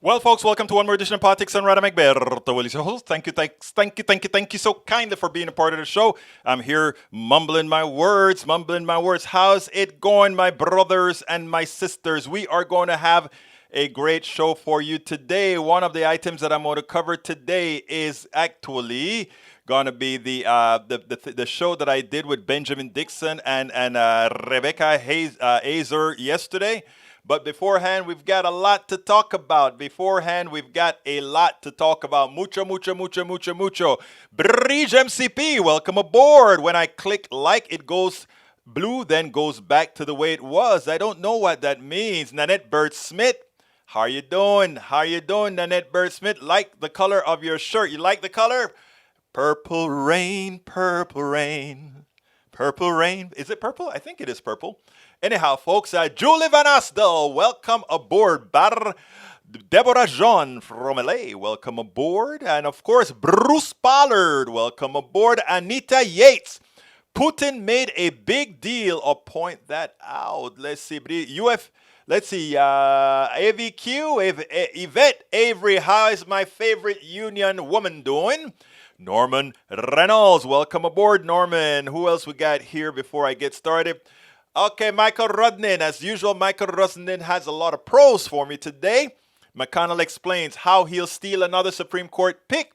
Well, folks, welcome to one more edition of Politics and Radam Egberto Willis, your host. Thank you so kindly for being a part of the show. I'm here mumbling my words. How's it going, my brothers and my sisters? We are going to have a great show for you today. One of the items that I'm going to cover today is actually going to be the show that I did with Benjamin Dixon and Rebecca Azer yesterday. But beforehand, we've got a lot to talk about. Mucho. Bridge MCP, welcome aboard. When I click like, it goes blue, then goes back to the way it was. I don't know what that means. Nanette Bird Smith, how you doing? Nanette Bird Smith? Like the color of your shirt. You like the color? Purple rain. Purple rain. Is it purple? I think it is purple. Anyhow, folks, Julie Van Astel, welcome aboard. Deborah Jean from LA, welcome aboard. And of course, Bruce Pollard, welcome aboard. Anita Yates. Putin made a big deal. I'll point that out. Let's see. AVQ, Yvette Avery, how is my favorite union woman doing? Norman Reynolds, welcome aboard, Norman. Who else we got here before I get started? Okay, Michael Rudnin. As usual, Michael Rudnin has a lot of pros for me today. McConnell explains how he'll steal another Supreme Court pick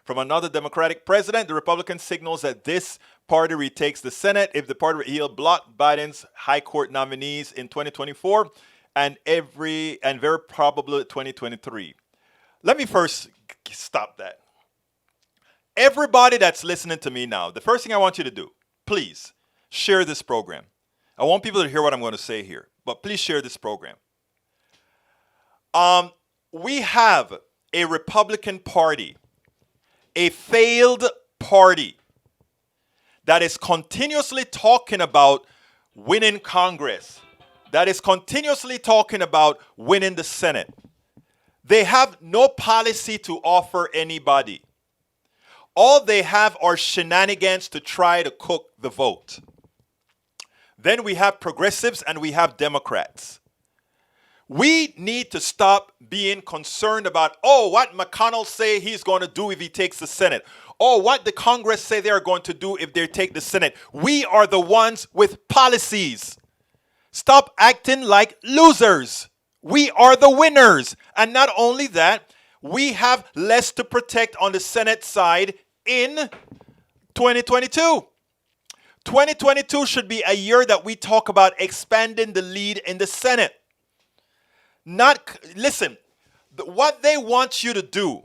from another Democratic president. The Republican signals that this party retakes the Senate if the party he'll block Biden's high court nominees in 2024 and very probably 2023. Let me first stop that. Everybody that's listening to me now, the first thing I want you to do, please share this program. I want people to hear what I'm going to say here, but please share this program. We have a Republican Party, a failed party that is continuously talking about winning Congress, that is continuously talking about winning the Senate. They have no policy to offer anybody. All they have are shenanigans to try to cook the vote. Then we have progressives and we have Democrats. We need to stop being concerned about, what McConnell say he's going to do if he takes the Senate. What the Congress say they're going to do if they take the Senate. We are the ones with policies. Stop acting like losers. We are the winners. And not only that, we have less to protect on the Senate side in 2022. 2022 should be a year that we talk about expanding the lead in the Senate. Listen, what they want you to do,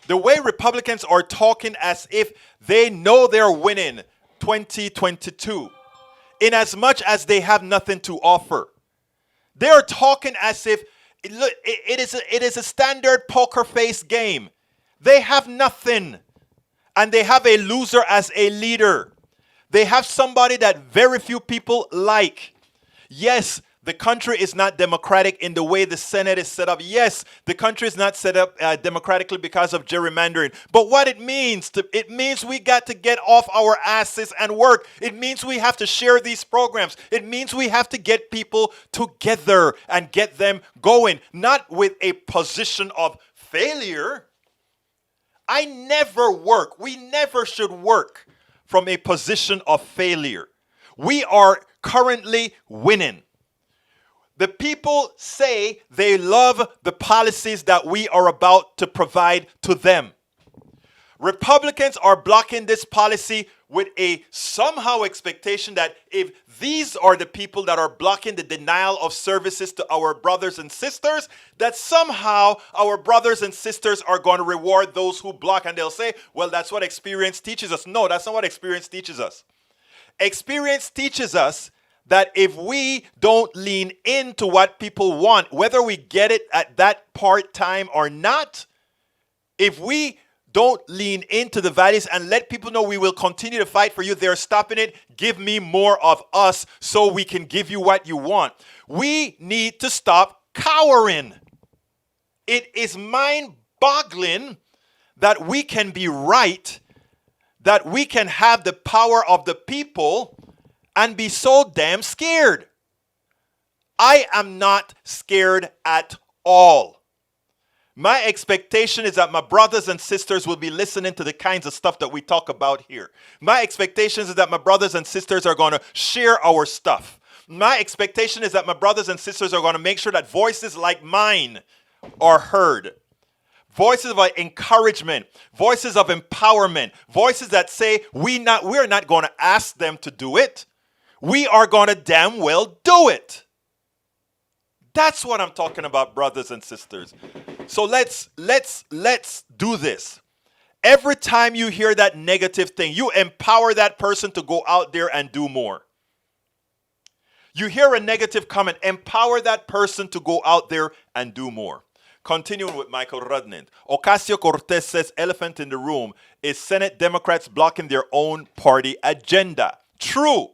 the way Republicans are talking as if they know they're winning 2022, in as much as they have nothing to offer. They are talking as if it is a standard poker face game. They have nothing, and they have a loser as a leader. They have somebody that very few people like. Yes, the country is not democratic in the way the Senate is set up. Yes, the country is not set up democratically because of gerrymandering. But what it means we got to get off our asses and work. It means we have to share these programs. It means we have to get people together and get them going, not with a position of failure. We never should work from a position of failure. We are currently winning. The people say they love the policies that we are about to provide to them. Republicans are blocking this policy with a somehow expectation that if these are the people that are blocking the denial of services to our brothers and sisters, that somehow our brothers and sisters are going to reward those who block. And they'll say, well, that's what experience teaches us. No, that's not what experience teaches us. Experience teaches us that if we don't lean into what people want, whether we get it at that part time or not, if we don't lean into the values and let people know we will continue to fight for you, they're stopping it. Give me more of us so we can give you what you want. We need to stop cowering. It is mind-boggling that we can be right, that we can have the power of the people and be so damn scared. I am not scared at all. My expectation is that my brothers and sisters will be listening to the kinds of stuff that we talk about here. My expectation is that my brothers and sisters are going to share our stuff. My expectation is that my brothers and sisters are going to make sure that voices like mine are heard. Voices of encouragement, voices of empowerment, voices that say we're not going to ask them to do it. We are going to damn well do it. That's what I'm talking about, brothers and sisters. So let's do this. Every time you hear that negative thing, you empower that person to go out there and do more. You hear a negative comment, empower that person to go out there and do more. Continuing with Michael Rudnin, Ocasio-Cortez says elephant in the room is Senate Democrats blocking their own party agenda. True.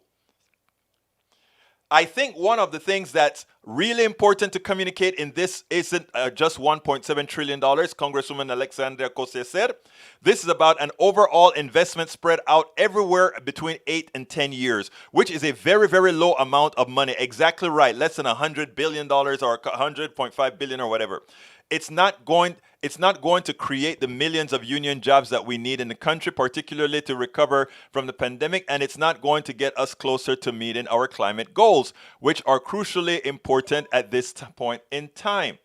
I think one of the things that's really important to communicate in this isn't just $1.7 trillion, Congresswoman Alexandria Ocasio said. This is about an overall investment spread out everywhere between 8 and 10 years, which is a very, very low amount of money. Exactly right. Less than $100 billion or $100.5 billion or whatever. It's not going to create the millions of union jobs that we need in the country, particularly to recover from the pandemic, and it's not going to get us closer to meeting our climate goals, which are crucially important at this point in time.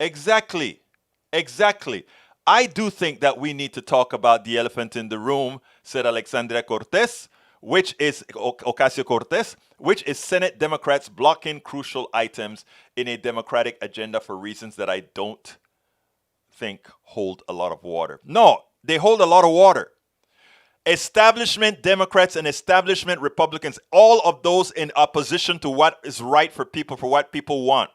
Exactly. I do think that we need to talk about the elephant in the room, said Alexandria Cortez, which is Ocasio-Cortez, which is Senate Democrats blocking crucial items in a Democratic agenda for reasons that I don't think hold a lot of water. No, they hold a lot of water. Establishment Democrats and establishment Republicans, all of those in opposition to what is right for people, for what people want.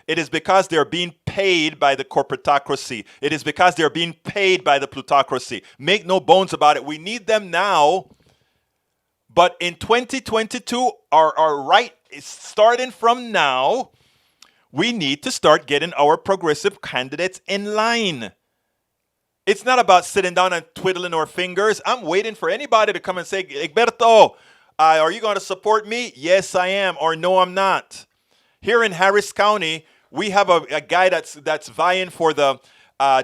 It is because they're being paid by the corporatocracy. It is because they're being paid by the plutocracy. Make no bones about it. We need them now. But in 2022, our right is starting from now. We need to start getting our progressive candidates in line. It's not about sitting down and twiddling our fingers. I'm waiting for anybody to come and say, Egberto, are you going to support me? Yes, I am, or no, I'm not. Here in Harris County, we have a guy that's vying for the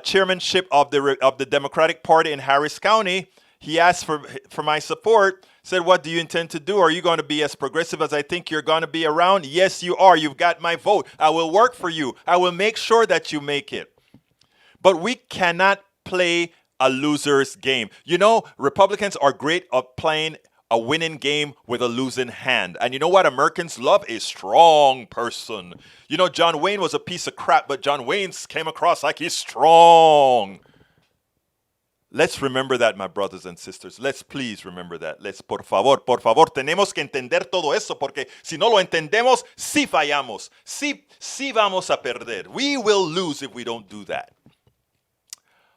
chairmanship of the Democratic Party in Harris County. He asked for my support. Said, what do you intend to do? Are you going to be as progressive as I think you're going to be around? Yes, you are. You've got my vote. I will work for you. I will make sure that you make it. But we cannot play a loser's game. You know, Republicans are great at playing a winning game with a losing hand. And you know what Americans love? A strong person. You know, John Wayne was a piece of crap, but John Wayne came across like he's strong. Let's remember that, my brothers and sisters. Let's please remember that. Let's, por favor, tenemos que entender todo eso, porque si no lo entendemos, sí fallamos. Sí vamos a perder. We will lose if we don't do that.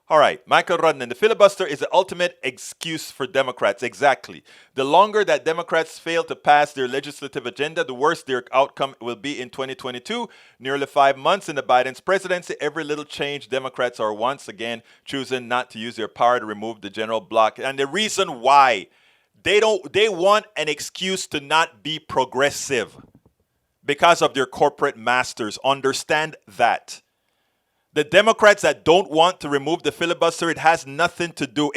All right, Michael Rudnin, the filibuster is the ultimate excuse for Democrats. Exactly. The longer that Democrats fail to pass their legislative agenda, the worse their outcome will be in 2022. Nearly 5 months in the Biden's presidency, every little change, Democrats are once again choosing not to use their power to remove the general bloc. And the reason why, they want an excuse to not be progressive because of their corporate masters. Understand that. The Democrats that don't want to remove the filibuster, it has nothing to do.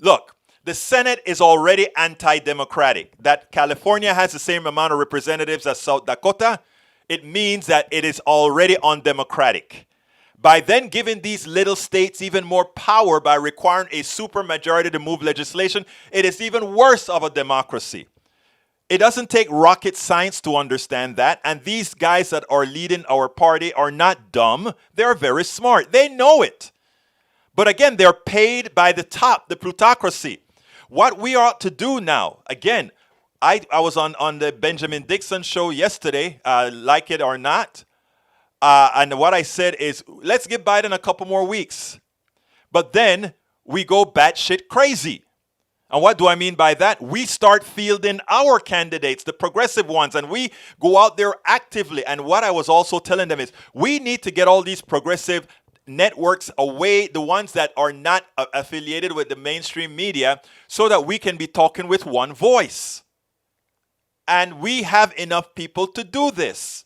Look, the Senate is already anti-democratic. That California has the same amount of representatives as South Dakota, it means that it is already undemocratic. By then giving these little states even more power by requiring a supermajority to move legislation, it is even worse of a democracy. It doesn't take rocket science to understand that. And these guys that are leading our party are not dumb. They're very smart. They know it. But again, they're paid by the top, the plutocracy. What we ought to do now, again, I was on the Benjamin Dixon show yesterday, like it or not. And what I said is, let's give Biden a couple more weeks. But then we go batshit crazy. And what do I mean by that? We start fielding our candidates, the progressive ones, and we go out there actively. And what I was also telling them is we need to get all these progressive networks away, the ones that are not affiliated with the mainstream media, so that we can be talking with one voice. And we have enough people to do this.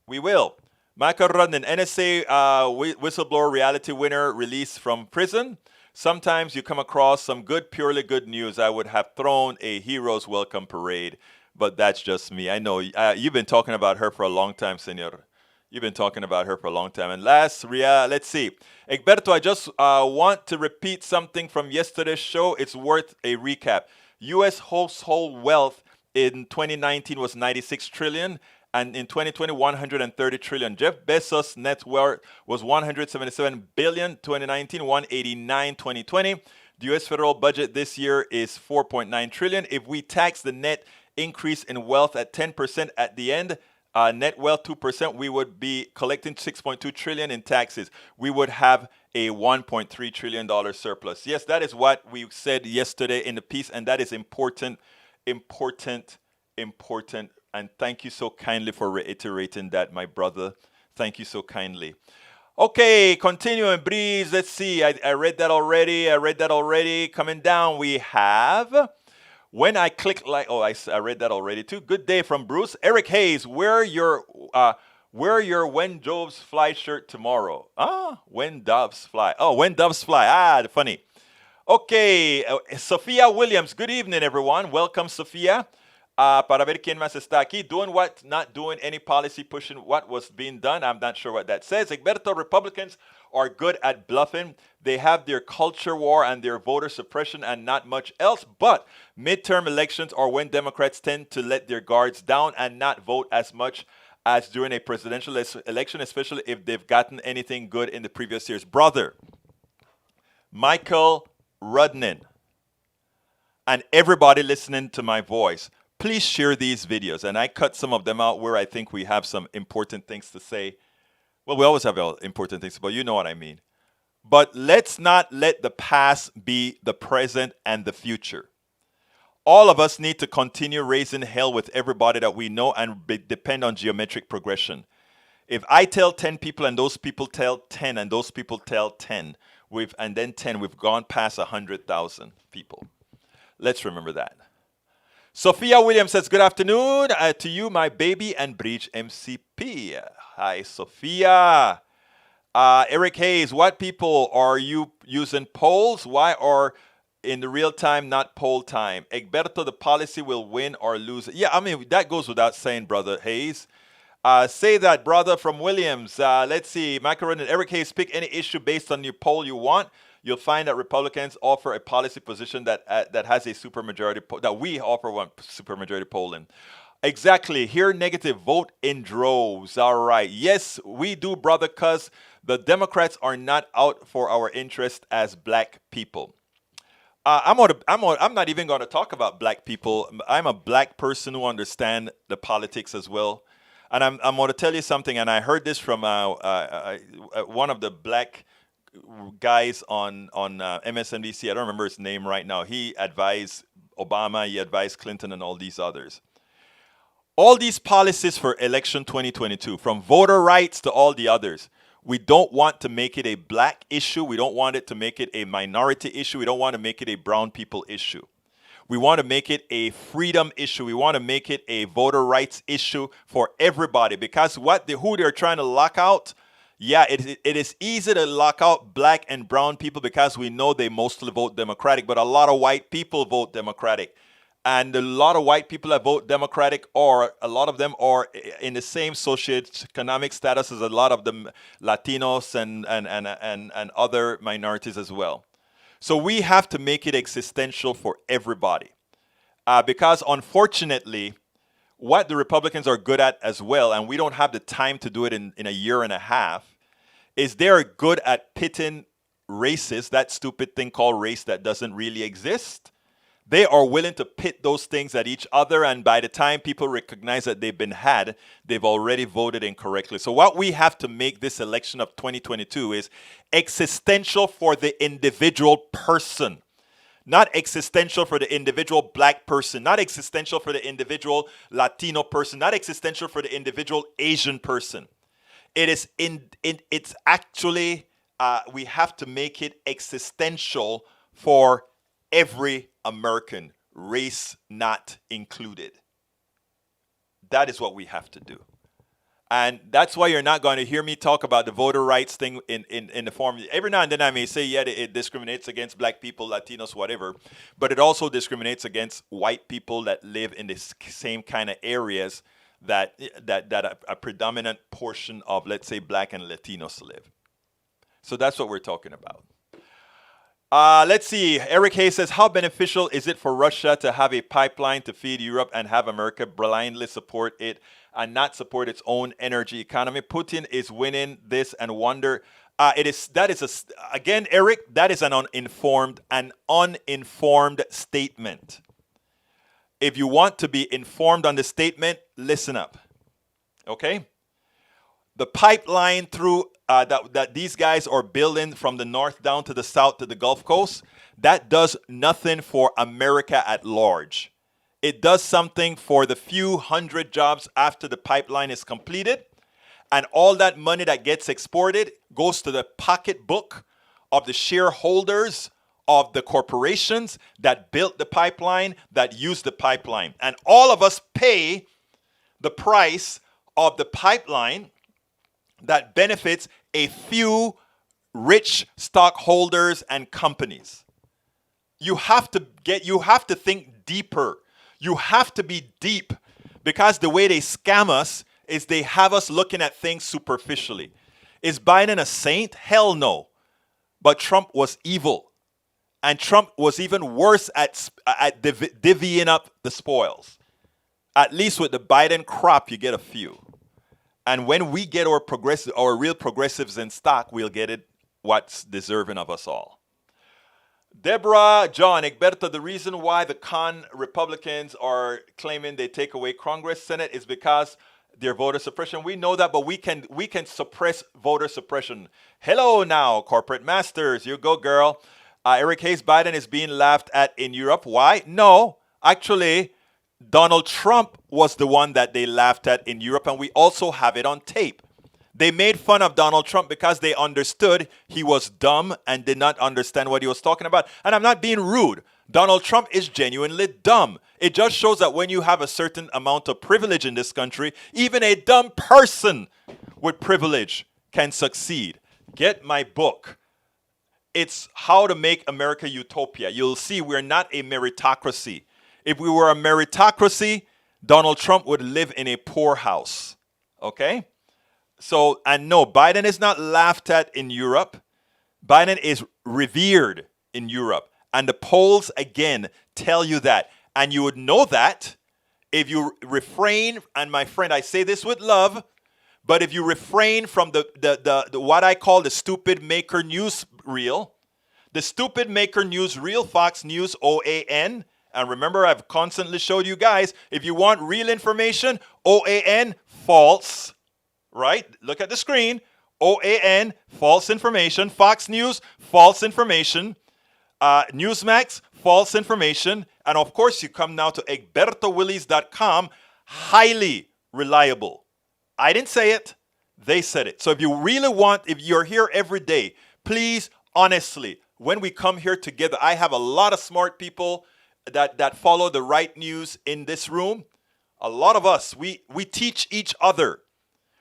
We will. Michael Rodnan, NSA whistleblower reality winner released from prison. Sometimes you come across some good, purely good news. I would have thrown a hero's welcome parade, but that's just me. I know you've been talking about her for a long time, senor. You've been talking about her for a long time. And last, let's see. Egberto, I just want to repeat something from yesterday's show. It's worth a recap. U.S. household wealth in 2019 was 96 trillion. And in 2020, 130 trillion. Jeff Bezos' net worth was 177 billion 2019, 189 2020. The U.S. federal budget this year is 4.9 trillion. If we tax the net increase in wealth at 10% at the end, net wealth 2%, we would be collecting 6.2 trillion in taxes. We would have a 1.3 trillion dollar surplus. Yes, that is what we said yesterday in the piece, and that is important. And thank you so kindly for reiterating that, my brother. Thank you so kindly. Okay, continuing, Breeze. Let's see. I read that already. Coming down, we have when I click like. Oh, I read that already too. Good day from Bruce. Eric Hayes, wear your When Doves Fly shirt tomorrow. When Doves Fly. Oh, When Doves Fly. Funny. Okay, Sophia Williams. Good evening, everyone. Welcome, Sophia. Para ver quién más está aquí. Doing what? Not doing any policy, pushing what was being done. I'm not sure what that says. Egberto, Republicans are good at bluffing. They have their culture war and their voter suppression and not much else. But midterm elections are when Democrats tend to let their guards down and not vote as much as during a presidential election, especially if they've gotten anything good in the previous years. Brother, Michael Rudnin, and everybody listening to my voice, please share these videos. And I cut some of them out where I think we have some important things to say. Well, we always have important things, but you know what I mean. But let's not let the past be the present and the future. All of us need to continue raising hell with everybody that we know and depend on geometric progression. If I tell 10 people and those people tell 10 and those people tell 10, and then 10, we've gone past 100,000 people. Let's remember that. Sophia Williams says, good afternoon to you, my baby and Breach MCP. Hi, Sophia. Eric Hayes, what people are you using polls? Why are in the real time, not poll time? Egberto, the policy will win or lose. Yeah, I mean, that goes without saying, brother Hayes. Say that, brother from Williams. Let's see. Macaron and Eric Hayes, pick any issue based on your poll you want. You'll find that Republicans offer a policy position that has a supermajority that we offer one supermajority polling. Exactly. Here, negative. Vote in droves. All right. Yes, we do, brother, because the Democrats are not out for our interest as black people. I'm not even going to talk about black people. I'm a black person who understands the politics as well. And I'm going to tell you something, and I heard this from one of the black guys on MSNBC. I don't remember his name right now. He advised Obama, he advised Clinton, and all these others. All these policies for election 2022, from voter rights to all the others, we don't want to make it a black issue. We don't want it to make it a minority issue. We don't want to make it a brown people issue. We want to make it a freedom issue. We want to make it a voter rights issue for everybody, because who they're trying to lock out, yeah, it is easy to lock out black and brown people because we know they mostly vote Democratic, but a lot of white people vote Democratic. And a lot of white people that vote Democratic, or a lot of them are in the same socioeconomic status as a lot of the Latinos and other minorities as well. So we have to make it existential for everybody. Because unfortunately, what the Republicans are good at as well, and we don't have the time to do it in a year and a half, is they're good at pitting races, that stupid thing called race that doesn't really exist. They are willing to pit those things at each other, and by the time people recognize that they've been had, they've already voted incorrectly. So what we have to make this election of 2022 is existential for the individual person. Not existential for the individual black person, not existential for the individual Latino person, not existential for the individual Asian person. It's actually, we have to make it existential for every American, race not included. That is what we have to do. And that's why you're not going to hear me talk about the voter rights thing in the form. Every now and then I may say, yeah, it discriminates against black people, Latinos, whatever. But it also discriminates against white people that live in the same kind of areas that a predominant portion of, let's say, black and Latinos live. So that's what we're talking about. Let's see. Eric Hayes says, how beneficial is it for Russia to have a pipeline to feed Europe and have America blindly support it and not support its own energy economy? Putin is winning this and wonder. Again, Eric, that is an uninformed statement. If you want to be informed on the statement, listen up. Okay? The pipeline through that these guys are building from the north down to the south to the Gulf Coast, that does nothing for America at large. It does something for the few hundred jobs after the pipeline is completed, and all that money that gets exported goes to the pocketbook of the shareholders of the corporations that built the pipeline, that used the pipeline. And all of us pay the price of the pipeline that benefits a few rich stockholders and companies. You have to think deeper. You have to be deep, because the way they scam us is they have us looking at things superficially. Is Biden a saint? Hell no. But Trump was evil. And Trump was even worse at divvying up the spoils. At least with the Biden crop, you get a few. And when we get our real progressives in stock, we'll get it what's deserving of us all. Deborah, John, Egberto, the reason why the con Republicans are claiming they take away Congress, Senate is because they're voter suppression. We know that, but we can suppress voter suppression. Hello now, corporate masters. You go, girl. Eric Hayes, Biden is being laughed at in Europe. Why? No, actually, Donald Trump was the one that they laughed at in Europe, and we also have it on tape. They made fun of Donald Trump because they understood he was dumb and did not understand what he was talking about. And I'm not being rude. Donald Trump is genuinely dumb. It just shows that when you have a certain amount of privilege in this country, even a dumb person with privilege can succeed. Get my book. It's How to Make America Utopia. You'll see we're not a meritocracy. If we were a meritocracy, Donald Trump would live in a poorhouse. Okay? So, and no, Biden is not laughed at in Europe. Biden is revered in Europe. And the polls, again, tell you that. And you would know that if you refrain, and my friend, I say this with love, but if you refrain from the what I call the stupid maker news reel, the stupid maker news reel, Fox News, OAN, and remember, I've constantly showed you guys, if you want real information, OAN, false, right? Look at the screen. OAN, false information. Fox News, false information. Newsmax, false information. And of course, you come now to egbertowillies.com, highly reliable. I didn't say it. They said it. So if you really want, if you're here every day, please, honestly, when we come here together, I have a lot of smart people that follow the right news in this room. A lot of us, we teach each other.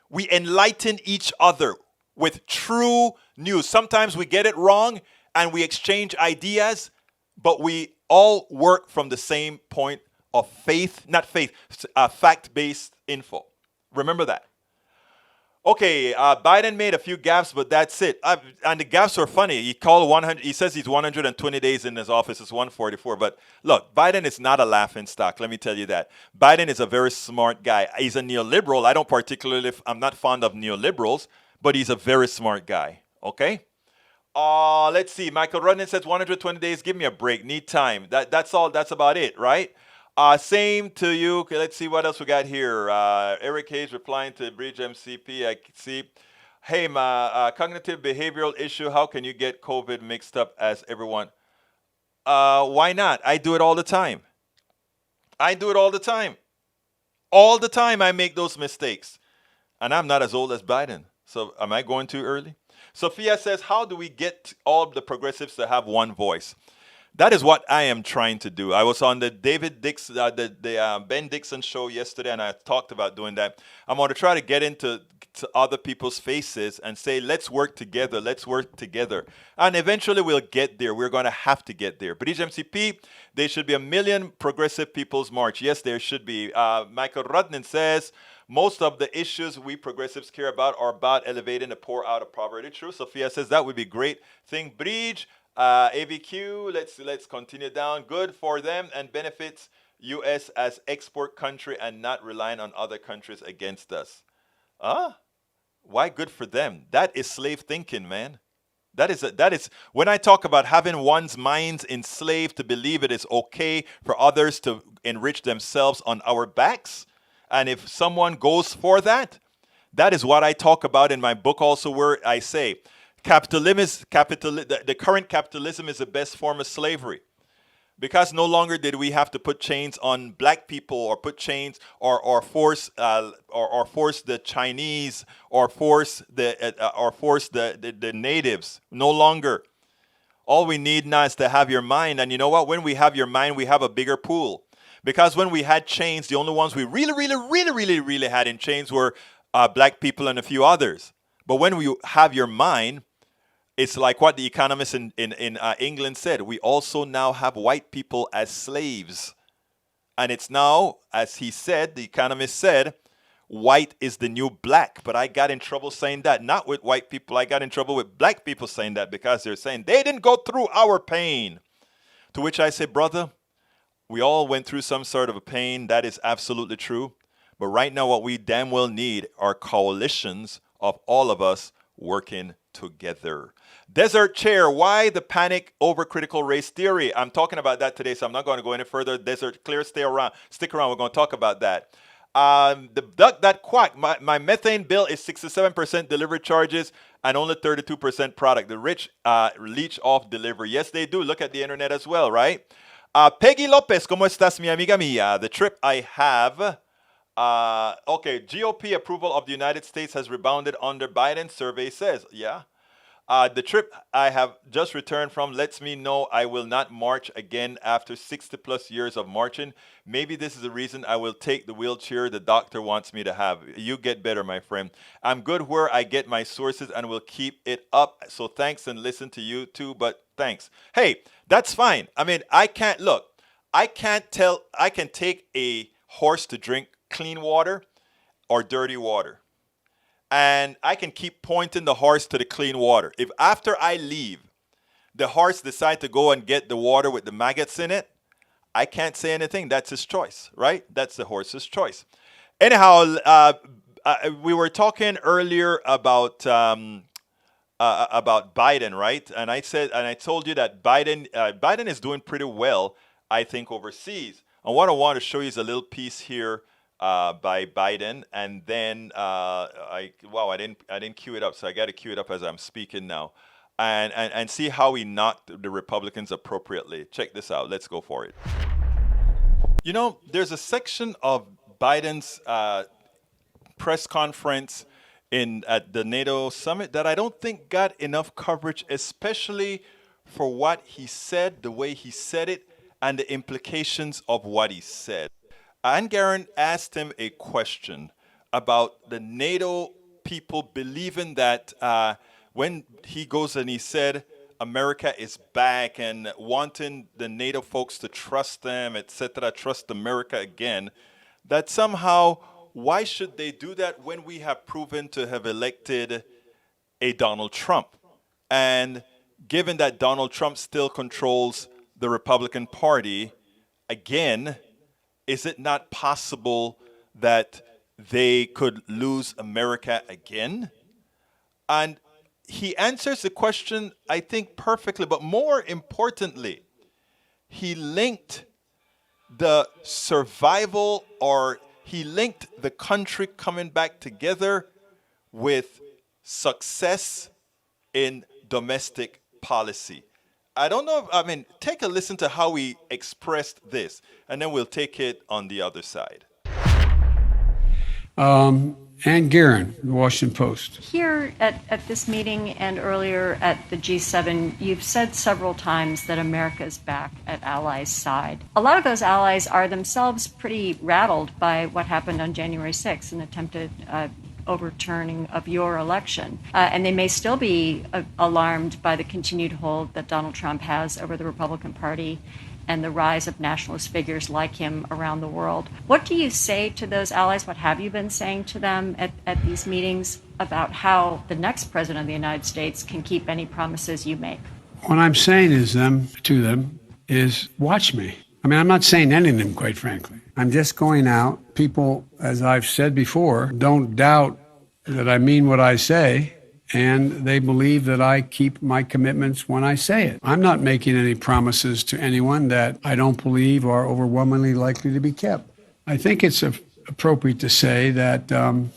We enlighten each other with true news. Sometimes we get it wrong and we exchange ideas, but we all work from the same point of fact-based info. Remember that. Okay, Biden made a few gaffes, but that's it. And the gaffes are funny. He called 100. He says he's 120 days in his office. It's 144. But look, Biden is not a laughing stock. Let me tell you that. Biden is a very smart guy. He's a neoliberal. I'm not fond of neoliberals, but he's a very smart guy. Okay. Let's see. Michael Rudden says 120 days. Give me a break. Need time. That's all. That's about it, right? Same to you. Okay, let's see what else we got here. Eric Hayes replying to Bridge MCP. I see. Hey, my cognitive behavioral issue. How can you get COVID mixed up as everyone? Why not? I do it all the time. I do it all the time. All the time I make those mistakes. And I'm not as old as Biden. So am I going too early? Sophia says, how do we get all the progressives to have one voice? That is what I am trying to do. I was on the Ben Dixon show yesterday, and I talked about doing that. I'm going to try to get into to other people's faces and say, let's work together, let's work together. And eventually we'll get there. We're going to have to get there. British MCP, there should be a million progressive people's march. Yes, there should be. Michael Rudnin says, most of the issues we progressives care about are about elevating the poor out of poverty. True. Sophia says that would be great thing. Bridge, AVQ, let's continue down. Good for them and benefits U.S. as export country and not relying on other countries against us. Huh? Why good for them? That is slave thinking, man. That is when I talk about having one's minds enslaved to believe it is okay for others to enrich themselves on our backs. And if someone goes for that, that is what I talk about in my book also, where I say the current capitalism is the best form of slavery. Because no longer did we have to put chains on black people, or put chains, or force the Chinese, or force the natives. No longer. All we need now is to have your mind. And you know what? When we have your mind, we have a bigger pool. Because when we had chains, the only ones we really had in chains were black people and a few others. But when we have your mind, it's like what the economist in England said. We also now have white people as slaves. And it's now, as he said, the economist said, white is the new black. But I got in trouble saying that. Not with white people. I got in trouble with black people saying that, because they're saying they didn't go through our pain. To which I say, brother, we all went through some sort of a pain. That is absolutely true. But right now what we damn well need are coalitions of all of us working together. Desert Chair, why the panic over critical race theory? I'm talking about that today, so I'm not going to go any further. Desert Clear, stick around. We're going to talk about that. The duck that quack. My methane bill is 67% delivery charges and only 32% product. The rich leech off delivery. Yes, they do. Look at the internet as well, right? Peggy Lopez, ¿cómo estás, mi amiga mía? The trip I have. Okay, GOP approval of the United States has rebounded under Biden, survey says. Yeah. The trip I have just returned from lets me know I will not march again after 60 plus years of marching. Maybe this is the reason I will take the wheelchair the doctor wants me to have. You get better, my friend. I'm good where I get my sources and will keep it up. So thanks, and listen to you too, but thanks. Hey, that's fine. I mean, I can take a horse to drink clean water or dirty water. And I can keep pointing the horse to the clean water. If after I leave, the horse decides to go and get the water with the maggots in it, I can't say anything. That's his choice, right? That's the horse's choice. Anyhow, we were talking earlier about Biden, right? And I told you that Biden is doing pretty well, I think, overseas. And what I want to show you is a little piece here by Biden, and then I didn't cue it up, so I got to cue it up as I'm speaking now, and see how he knocked the Republicans appropriately. Check this out. Let's go for it. You know, there's a section of Biden's press conference at the NATO summit that I don't think got enough coverage, especially for what he said, the way he said it, and the implications of what he said. Ann Garin asked him a question about the NATO people believing that when he goes and he said America is back and wanting the NATO folks to trust them, etc., trust America again, that somehow, why should they do that when we have proven to have elected a Donald Trump? And given that Donald Trump still controls the Republican Party, again, is it not possible that they could lose America again? And he answers the question, I think, perfectly. But more importantly, he linked the survival, or he linked the country coming back together with success in domestic policy. I don't know. Take a listen to how he expressed this, and then we'll take it on the other side. Ann Guerin, The Washington Post. Here at this meeting and earlier at the G7, you've said several times that America is back at allies' side. A lot of those allies are themselves pretty rattled by what happened on January 6th, an attempted overturning of your election. And they may still be alarmed by the continued hold that Donald Trump has over the Republican Party and the rise of nationalist figures like him around the world. What do you say to those allies? What have you been saying to them at these meetings about how the next president of the United States can keep any promises you make? What I'm saying to them is watch me. I mean, I'm not saying anything, quite frankly. I'm just going out. People, as I've said before, don't doubt that I mean what I say, and they believe that I keep my commitments when I say it. I'm not making any promises to anyone that I don't believe are overwhelmingly likely to be kept. I think it's appropriate to say that the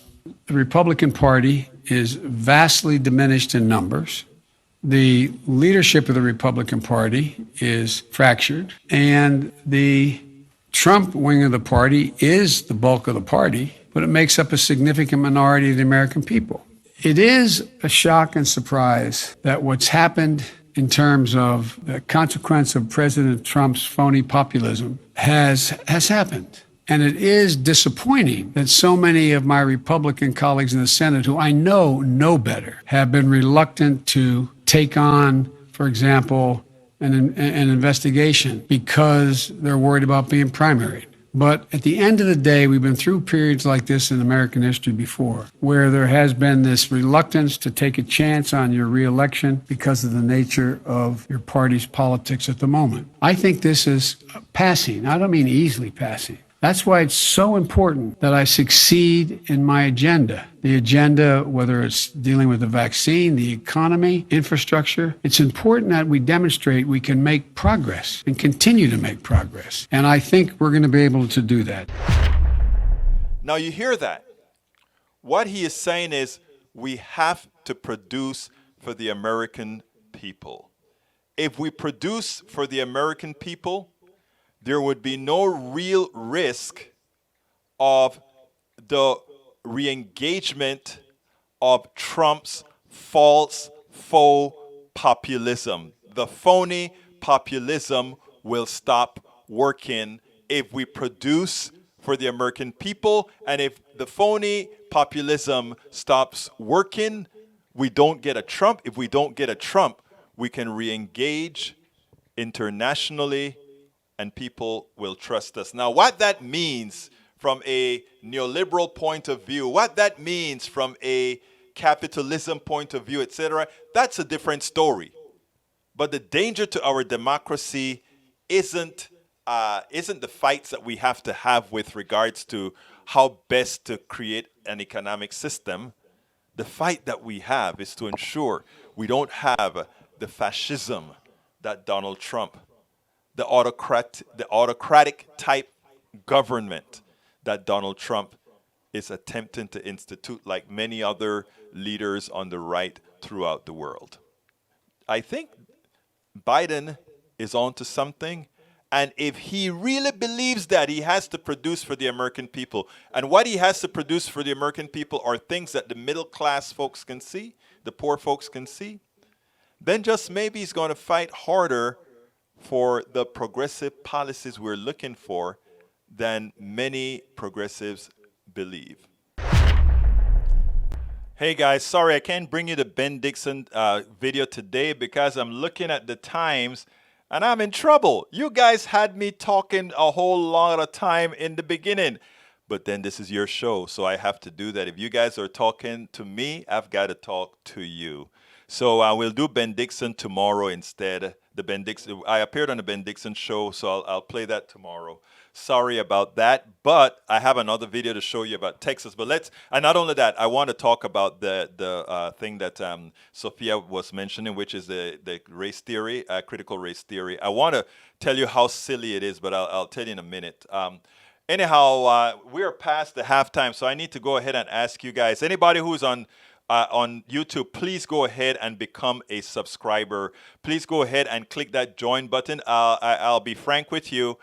Republican Party is vastly diminished in numbers. The leadership of the Republican Party is fractured, and the Trump wing of the party is the bulk of the party, but it makes up a significant minority of the American people. It is a shock and surprise that what's happened in terms of the consequence of President Trump's phony populism has happened. And it is disappointing that so many of my Republican colleagues in the Senate, who I know better, have been reluctant to take on, for example, an investigation because they're worried about being primaried. But at the end of the day, we've been through periods like this in American history before, where there has been this reluctance to take a chance on your reelection because of the nature of your party's politics at the moment. I think this is passing. I don't mean easily passing. That's why it's so important that I succeed in my agenda. The agenda, whether it's dealing with the vaccine, the economy, infrastructure, it's important that we demonstrate we can make progress and continue to make progress. And I think we're going to be able to do that. Now you hear that. What he is saying is we have to produce for the American people. If we produce for the American people, there would be no real risk of the re-engagement of Trump's false, faux populism. The phony populism will stop working if we produce for the American people, and if the phony populism stops working, we don't get a Trump. If we don't get a Trump, we can re-engage internationally, and people will trust us. Now, what that means from a neoliberal point of view, what that means from a capitalism point of view, etc., that's a different story. But the danger to our democracy isn't the fights that we have to have with regards to how best to create an economic system. The fight that we have is to ensure we don't have the fascism that Donald Trump, the autocratic type government that Donald Trump is attempting to institute, like many other leaders on the right throughout the world. I think Biden is onto something, and if he really believes that, he has to produce for the American people. And what he has to produce for the American people are things that the middle class folks can see, the poor folks can see. Then just maybe he's going to fight harder for the progressive policies we're looking for than many progressives believe. Hey guys, sorry I can't bring you the Ben Dixon video today because I'm looking at the times and I'm in trouble. You guys had me talking a whole lot of time in the beginning, but then this is your show, so I have to do that. If you guys are talking to me, I've got to talk to you. So we'll do Ben Dixon tomorrow instead. I appeared on the Ben Dixon show, so I'll play that tomorrow. Sorry about that, but I have another video to show you about Texas. But and not only that, I want to talk about the thing that Sophia was mentioning, which is the race theory, critical race theory. I want to tell you how silly it is, but I'll tell you in a minute. Anyhow, we are past the halftime, so I need to go ahead and ask you guys, anybody who's on YouTube, please go ahead and become a subscriber. Please go ahead and click that join button. I'll be frank with you.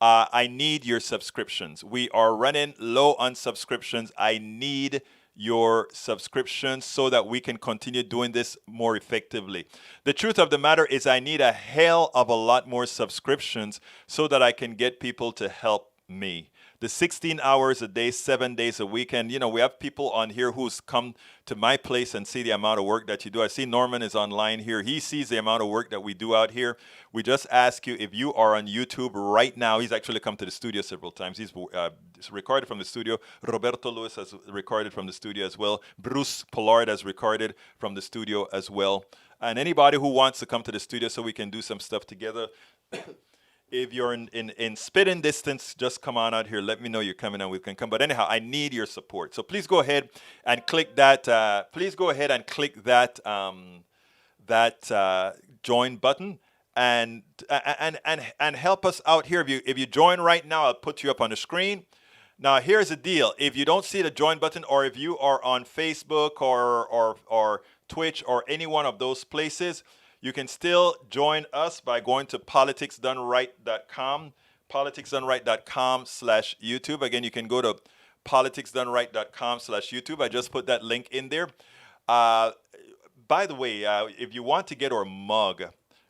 I need your subscriptions. We are running low on subscriptions. I need your subscriptions so that we can continue doing this more effectively. The truth of the matter is I need a hell of a lot more subscriptions so that I can get people to help me. The 16 hours a day, 7 days a week. And, we have people on here who's come to my place and see the amount of work that you do. I see Norman is online here. He sees the amount of work that we do out here. We just ask you, if you are on YouTube right now, he's actually come to the studio several times. He's recorded from the studio. Roberto Lewis has recorded from the studio as well. Bruce Pollard has recorded from the studio as well. And anybody who wants to come to the studio so we can do some stuff together, if you're in spitting distance, just come on out here. Let me know you're coming and we can come. But anyhow, I need your support. So please go ahead and click that. Join button and help us out here. If you join right now, I'll put you up on the screen. Now here's the deal. If you don't see the join button, or if you are on Facebook or Twitch or any one of those places, you can still join us by going to politicsdoneright.com, politicsdoneright.com/YouTube. Again, you can go to politicsdoneright.com/YouTube. I just put that link in there. By the way, if you want to get our mug,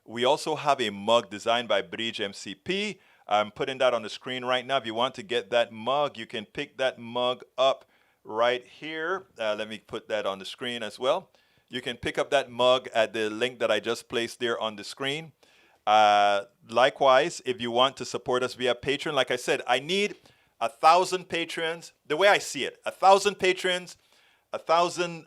we also have a mug designed by Bridge MCP. I'm putting that on the screen right now. If you want to get that mug, you can pick that mug up right here. Let me put that on the screen as well. You can pick up that mug at the link that I just placed there on the screen. Likewise, if you want to support us via Patreon, like I said, I need 1,000 patrons. The way I see it, 1,000 patrons, 1,000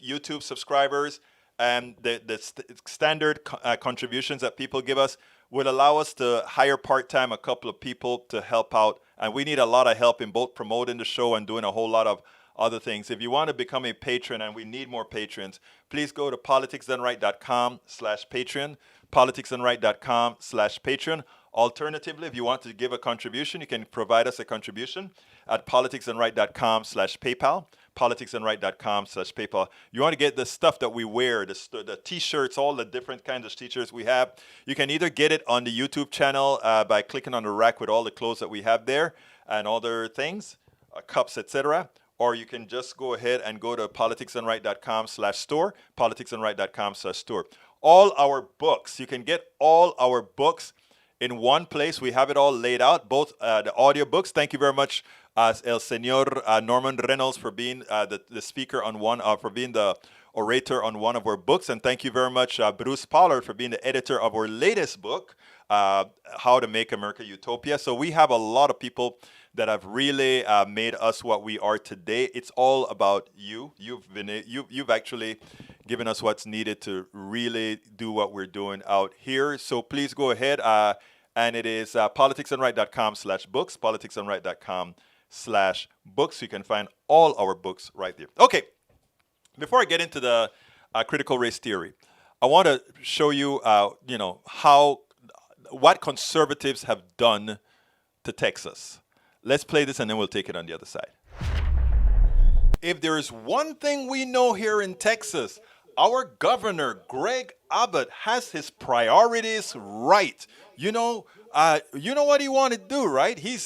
YouTube subscribers, and the standard contributions that people give us would allow us to hire part-time a couple of people to help out. And we need a lot of help in both promoting the show and doing a whole lot of other things. If you want to become a patron, and we need more patrons, please go to politicsdoneright.com/Patreon, politicsdoneright.com/Patreon. Alternatively, if you want to give a contribution, you can provide us a contribution at politicsdoneright.com/PayPal, politicsdoneright.com/PayPal. You want to get the stuff that we wear, the t-shirts, all the different kinds of t-shirts we have. You can either get it on the YouTube channel by clicking on the rack with all the clothes that we have there and other things, cups, etc., or you can just go ahead and go to politicsdoneright.com/store, politicsdoneright.com/store. All our books, you can get all our books in one place. We have it all laid out, both the audio books. Thank you very much, El Senor Norman Reynolds, for being the speaker on one, for being the orator on one of our books. And thank you very much, Bruce Pollard, for being the editor of our latest book, How to Make America Utopia. So we have a lot of people that have really made us what we are today. It's all about you. You've actually given us what's needed to really do what we're doing out here. So please go ahead. And it is politicsdoneright.com/books, politicsdoneright.com/books. You can find all our books right there. Okay. Before I get into the critical race theory, I want to show you, what conservatives have done to Texas. Let's play this and then we'll take it on the other side. If there is one thing we know here in Texas, our governor, Greg Abbott, has his priorities right. You know what he want to do, right? He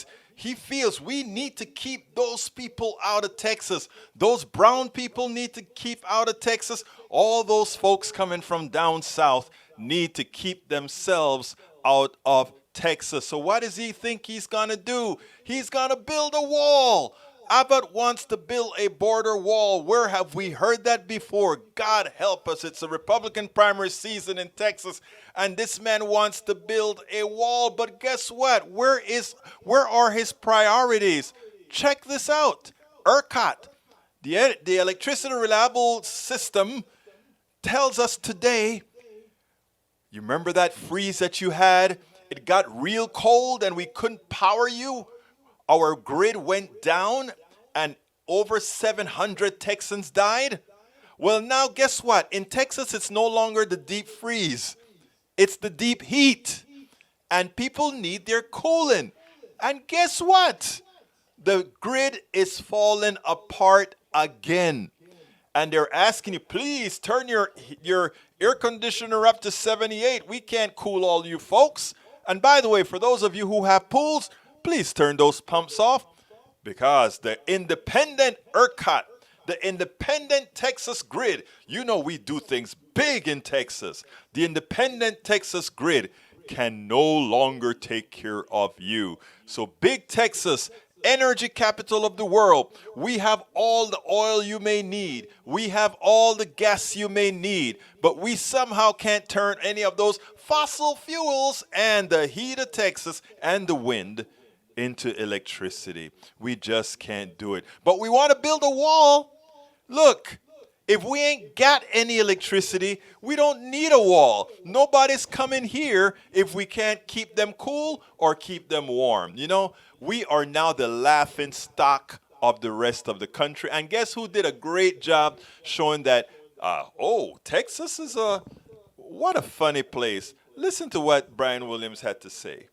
feels we need to keep those people out of Texas. Those brown people need to keep out of Texas. All those folks coming from down south need to keep themselves out of Texas. So what does he think he's going to do? He's going to build a wall. Abbott wants to build a border wall. Where have we heard that before? God help us. It's a Republican primary season in Texas, and this man wants to build a wall. But guess what? Where are his priorities? Check this out. ERCOT, the Electricity Reliable System, tells us today, you remember that freeze that you had? It got real cold and we couldn't power you. Our grid went down and over 700 Texans died. Well, now guess what? In Texas, it's no longer the deep freeze. It's the deep heat. And people need their cooling. And guess what? The grid is falling apart again. And they're asking you, please turn your air conditioner up to 78. We can't cool all you folks. And by the way, for those of you who have pools, please turn those pumps off Because the independent ERCOT, the independent Texas grid, you know we do things big in Texas. The independent Texas grid can no longer take care of you. So big Texas, energy capital of the world, we have all the oil you may need. We have all the gas you may need. But we somehow can't turn any of those fossil fuels and the heat of Texas and the wind into electricity. We just can't do it. But we want to build a wall. Look, if we ain't got any electricity, we don't need a wall. Nobody's coming here if we can't keep them cool or keep them warm. You know, we are now the laughing stock of the rest of the country. And guess who did a great job showing that, Texas is what a funny place. Listen to what Brian Williams had to say.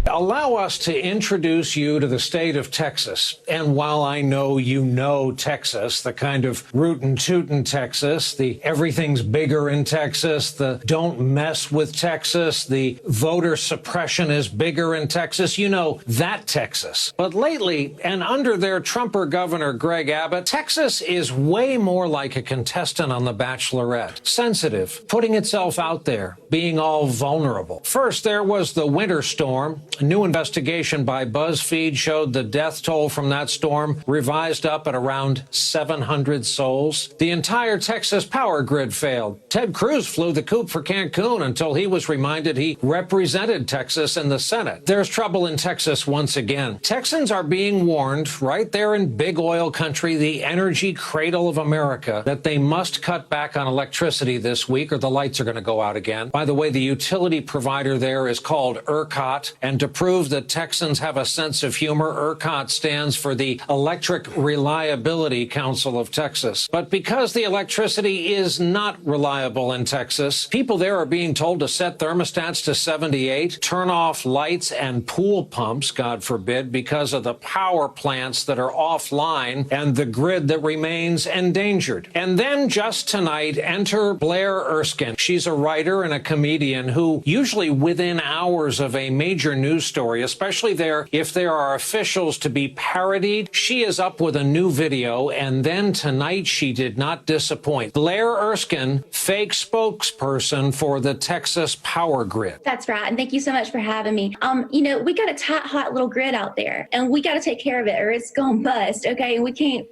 Allow us to introduce you to the state of Texas. And while I know you know Texas, the kind of rootin' tootin' Texas, the everything's bigger in Texas, the don't mess with Texas, the voter suppression is bigger in Texas, you know that Texas. But lately, and under their Trumper governor Greg Abbott, Texas is way more like a contestant on The Bachelorette. Sensitive, putting itself out there, being all vulnerable. First, there was the winter storm. A new investigation by BuzzFeed showed the death toll from that storm revised up at around 700 souls. The entire Texas power grid failed. Ted Cruz flew the coop for Cancun until he was reminded he represented Texas in the Senate. There's trouble in Texas once again. Texans are being warned right there in big oil country, the energy cradle of America, that they must cut back on electricity this week or the lights are going to go out again. By the way, the utility provider there is called ERCOT, and to prove that Texans have a sense of humor, ERCOT stands for the Electric Reliability Council of Texas. But because the electricity is not reliable in Texas, people there are being told to set thermostats to 78, turn off lights and pool pumps, God forbid, because of the power plants that are offline and the grid that remains endangered. And then just tonight, enter Blair Erskine. She's a writer and a comedian who usually within hours of a major news story, especially if there are officials to be parodied, she is up with a new video, and then tonight she did not disappoint. Blair Erskine, fake spokesperson for the Texas power grid. That's right, and thank you so much for having me. We got a tight, hot little grid out there, and we got to take care of it, or it's going bust. Okay, and we can't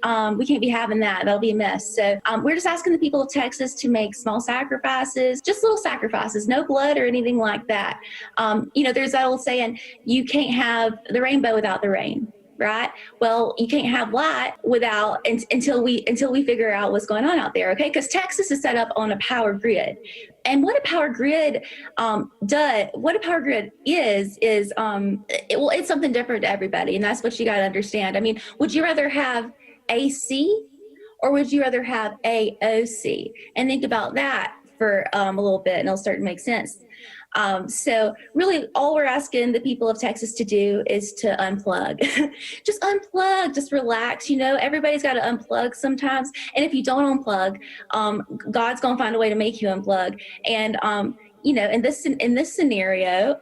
be having that. That'll be a mess. So we're just asking the people of Texas to make small sacrifices, just little sacrifices, no blood or anything like that. There's that old saying, you can't have the rainbow without the rain, right? Well, you can't have light until we figure out what's going on out there, okay? Because Texas is set up on a power grid. And what a power grid is it's something different to everybody, and that's what you got to understand. I mean, would you rather have AC or would you rather have AOC? And think about that for a little bit, and it'll start to make sense. So really all we're asking the people of Texas to do is to unplug. Just unplug, just relax. Everybody's got to unplug sometimes. And if you don't unplug, God's going to find a way to make you unplug. And, in this scenario,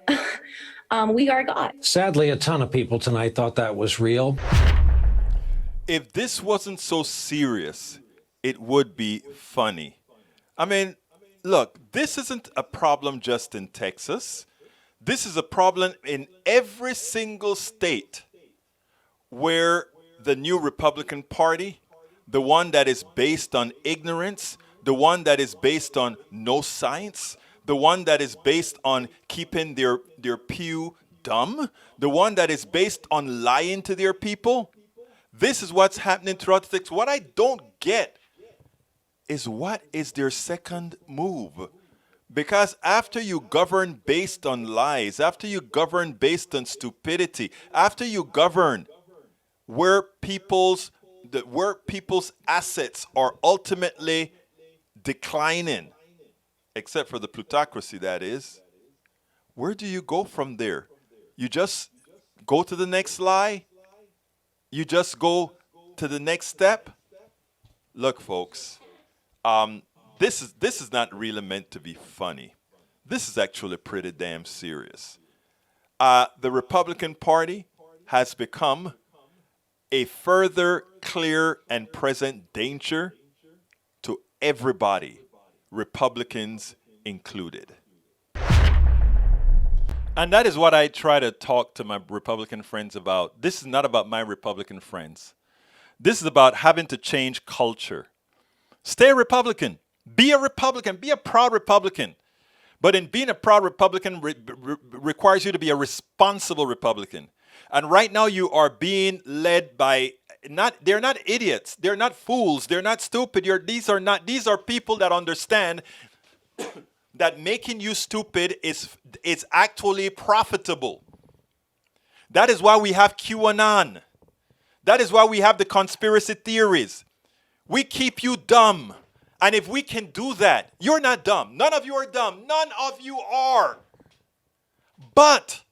we are God. Sadly, a ton of people tonight thought that was real. If this wasn't so serious, it would be funny. I mean, look, this isn't a problem just in Texas. This is a problem in every single state where the new Republican Party, the one that is based on ignorance, the one that is based on no science, the one that is based on keeping their pew dumb, the one that is based on lying to their people. This is what's happening throughout the Texas. What I don't get is what is their second move? Because after you govern based on lies, after you govern based on stupidity, after you govern where people's assets are ultimately declining, except for the plutocracy, that is, where do you go from there? You just go to the next lie? You just go to the next step? Look, folks. This is not really meant to be funny. This is actually pretty damn serious. The Republican Party has become a further clear and present danger to everybody, Republicans included. And that is what I try to talk to my Republican friends about. This is not about my Republican friends. This is about having to change culture. Stay a Republican. Be a Republican. Be a proud Republican. But in being a proud Republican requires you to be a responsible Republican. And right now you are being led by they're not idiots. They're not fools. They're not stupid. These are people that understand that making you stupid is actually profitable. That is why we have QAnon. That is why we have the conspiracy theories. We keep you dumb. And if we can do that, you're not dumb. None of you are dumb. None of you are. But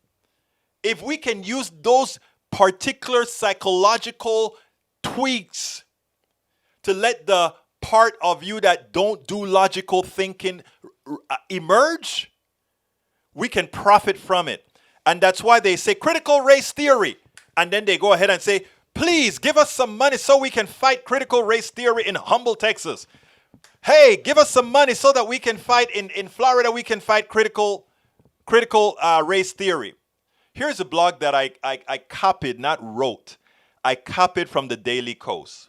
if we can use those particular psychological tweaks to let the part of you that don't do logical thinking emerge, we can profit from it. And that's why they say critical race theory. And then they go ahead and say, please give us some money so we can fight critical race theory in Humble, Texas. Hey, give us some money so that we can fight in Florida, we can fight critical race theory. Here's a blog that I copied, not wrote. I copied from the Daily Kos.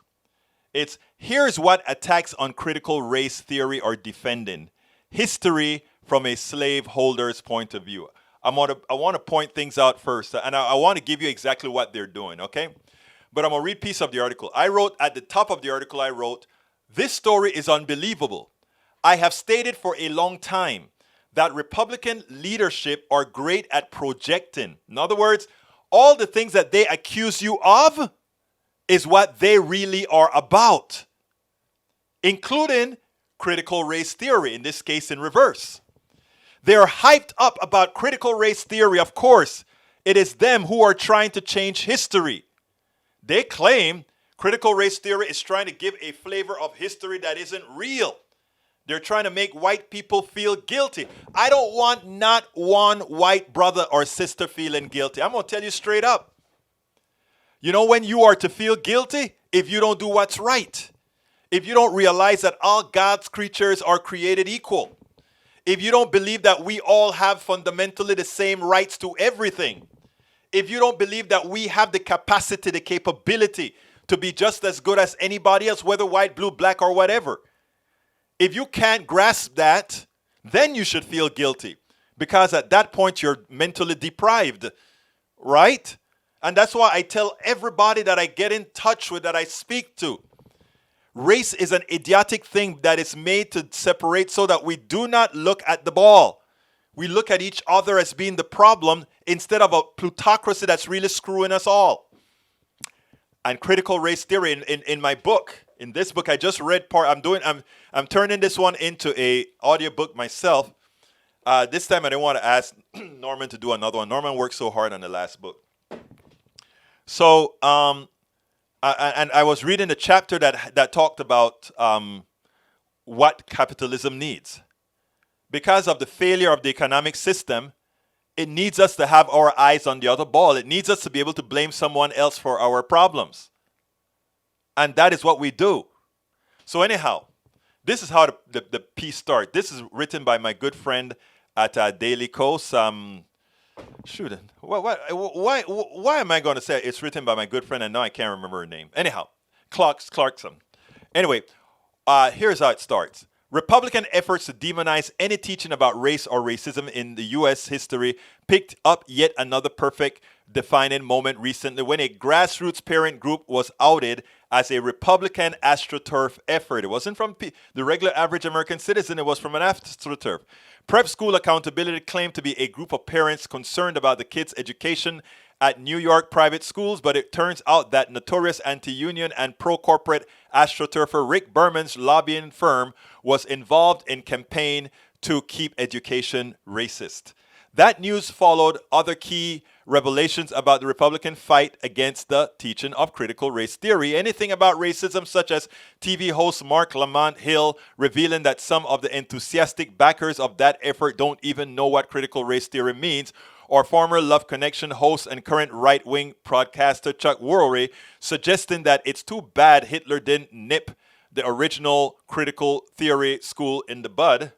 It's here's what attacks on critical race theory are defending. History from a slaveholder's point of view. I want to point things out first, and I want to give you exactly what they're doing, okay? But I'm going to read a piece of the article. I wrote, at the top of the article, I wrote, this story is unbelievable. I have stated for a long time that Republican leadership are great at projecting. In other words, all the things that they accuse you of is what they really are about, including critical race theory, in this case in reverse. They're hyped up about critical race theory. Of course, it is them who are trying to change history. They claim critical race theory is trying to give a flavor of history that isn't real. They're trying to make white people feel guilty. I don't want not one white brother or sister feeling guilty. I'm going to tell you straight up. You know when you are to feel guilty? If you don't do what's right. If you don't realize that all God's creatures are created equal. If you don't believe that we all have fundamentally the same rights to everything. If you don't believe that we have the capacity, the capability to be just as good as anybody else, whether white, blue, black, or whatever. If you can't grasp that, then you should feel guilty. Because at that point, you're mentally deprived, right? And that's why I tell everybody that I get in touch with, that I speak to, race is an idiotic thing that is made to separate so that we do not look at the ball. We look at each other as being the problem instead of a plutocracy that's really screwing us all. And critical race theory in my book, in this book, I just read part. I'm turning this one into a audiobook myself. This time I didn't want to ask Norman to do another one. Norman worked so hard on the last book. So, and I was reading the chapter that talked about what capitalism needs. Because of the failure of the economic system, it needs us to have our eyes on the other ball. It needs us to be able to blame someone else for our problems. And that is what we do. So anyhow, this is how the piece starts. This is written by my good friend at Daily Kos. Why am I going to say it's written by my good friend and now I can't remember her name? Anyhow, Clarkson. Anyway, here's how it starts. Republican efforts to demonize any teaching about race or racism in the U.S. history picked up yet another perfect defining moment recently when a grassroots parent group was outed as a Republican AstroTurf effort. It wasn't from the regular average American citizen, it was from an AstroTurf. Prep School Accountability claimed to be a group of parents concerned about the kids' education at New York private schools, but it turns out that notorious anti-union and pro-corporate AstroTurfer Rick Berman's lobbying firm was involved in campaign to keep education racist. That news followed other key revelations about the Republican fight against the teaching of critical race theory. Anything about racism, such as TV host Mark Lamont Hill revealing that some of the enthusiastic backers of that effort don't even know what critical race theory means, or former Love Connection host and current right-wing broadcaster Chuck Woolery, suggesting that it's too bad Hitler didn't nip the original critical theory school in the bud.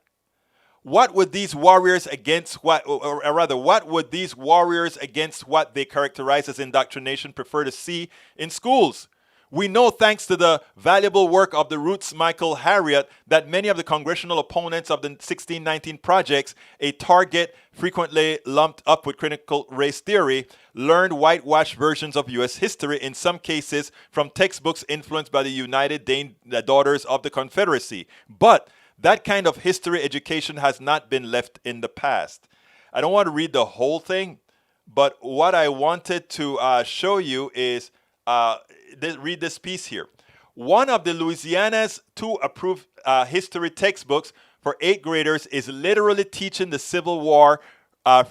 What would these warriors against what would these warriors against what they characterize as indoctrination prefer to see in schools? We know, thanks to the valuable work of the Roots Michael Harriot, that many of the congressional opponents of the 1619 projects, a target frequently lumped up with critical race theory, learned whitewashed versions of U.S. history, in some cases from textbooks influenced by the United Daughters of the Confederacy. But that kind of history education has not been left in the past. I don't want to read the whole thing, but what I wanted to show you is read this piece here. One of the Louisiana's 2 approved history textbooks for 8th graders is literally teaching the Civil War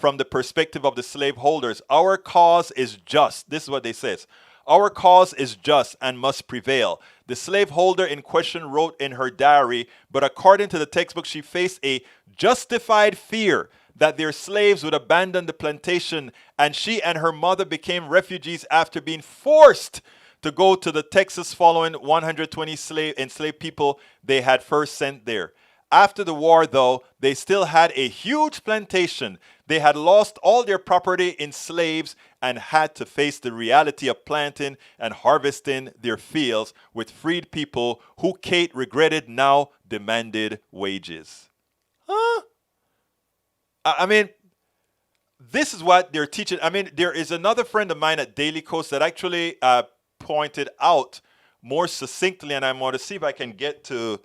from the perspective of the slaveholders. Our cause is just. This is what they says. Our cause is just and must prevail. The slaveholder in question wrote in her diary, but according to the textbook, she faced a justified fear that their slaves would abandon the plantation, and she and her mother became refugees after being forced to go to the Texas following 120 enslaved people they had first sent there. After the war, though, they still had a huge plantation. They had lost all their property in slaves and had to face the reality of planting and harvesting their fields with freed people who Kate regretted now demanded wages. Huh? I mean, this is what they're teaching. I mean, there is another friend of mine at Daily Kos that actually pointed out more succinctly, and I'm going to see if I can get to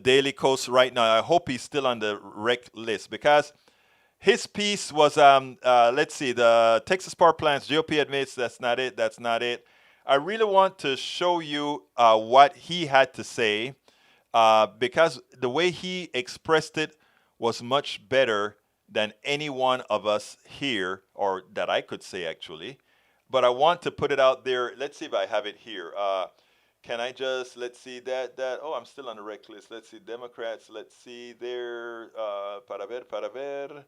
Daily Kos right now. I hope he's still on the rec list, because his piece was, let's see, the Texas power plants, GOP admits that's not it. I really want to show you what he had to say, because the way he expressed it was much better than any one of us here, or that I could say actually. But I want to put it out there. Let's see if I have it here. Can I just, let's see that, oh, I'm still on the rec list. Let's see, Democrats, let's see there, para ver.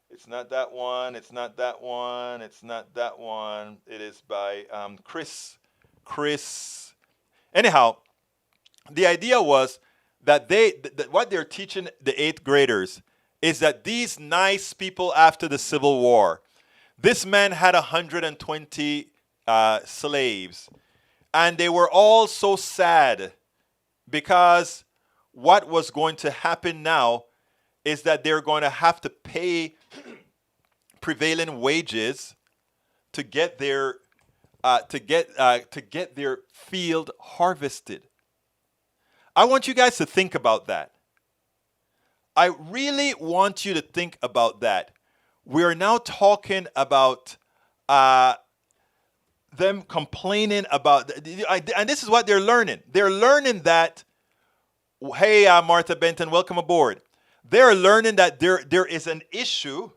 It's not that one, it's not that one. It is by Chris. Anyhow, the idea was that what they're teaching the 8th graders is that these nice people after the Civil War, this man had 120 slaves, and they were all so sad because what was going to happen now is that they're going to have to pay prevailing wages to get their field harvested. I want you guys to think about that. I really want you to think about that. We're now talking about them complaining about, and this is what they're learning. They're learning that, hey, Martha Benton, welcome aboard. They're learning that there is an issue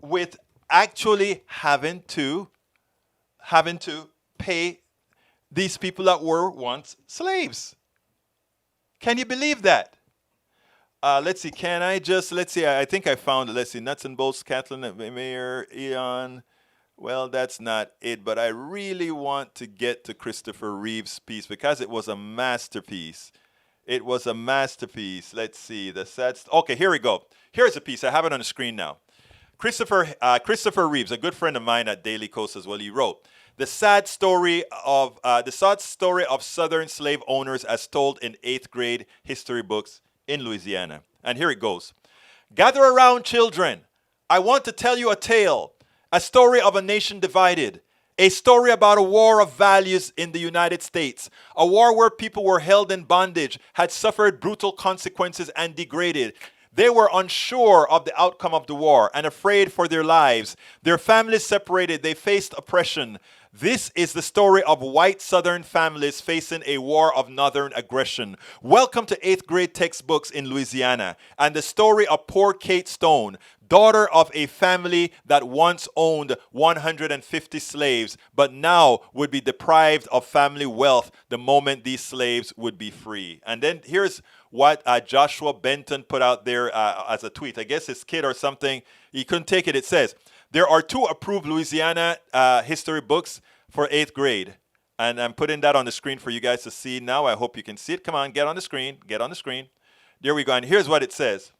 with actually having to pay these people that were once slaves. Can you believe that? Let's see, I think I found it. Let's see, Nuts and Bolts, Kathleen, Mayor, Eon. Well, that's not it, but I really want to get to Christopher Reeve's piece because it was a masterpiece. Let's see, okay, here we go. Here's the piece. I have it on the screen now. Christopher Reeves, a good friend of mine at Daily Kos as well, he wrote, the sad story of Southern slave owners as told in 8th grade history books in Louisiana. And here it goes. Gather around, children. I want to tell you a tale, a story of a nation divided, a story about a war of values in the United States, a war where people were held in bondage, had suffered brutal consequences and degraded. They were unsure of the outcome of the war and afraid for their lives. Their families separated. They faced oppression. This is the story of white Southern families facing a war of Northern aggression. Welcome to 8th grade textbooks in Louisiana and the story of poor Kate Stone, daughter of a family that once owned 150 slaves, but now would be deprived of family wealth the moment these slaves would be free. And then here's what Joshua Benton put out there as a tweet. I guess his kid or something, he couldn't take it. It says, There are 2 approved Louisiana history books for 8th grade. And I'm putting that on the screen for you guys to see now. I hope you can see it. Come on, get on the screen. Get on the screen. There we go. And here's what it says.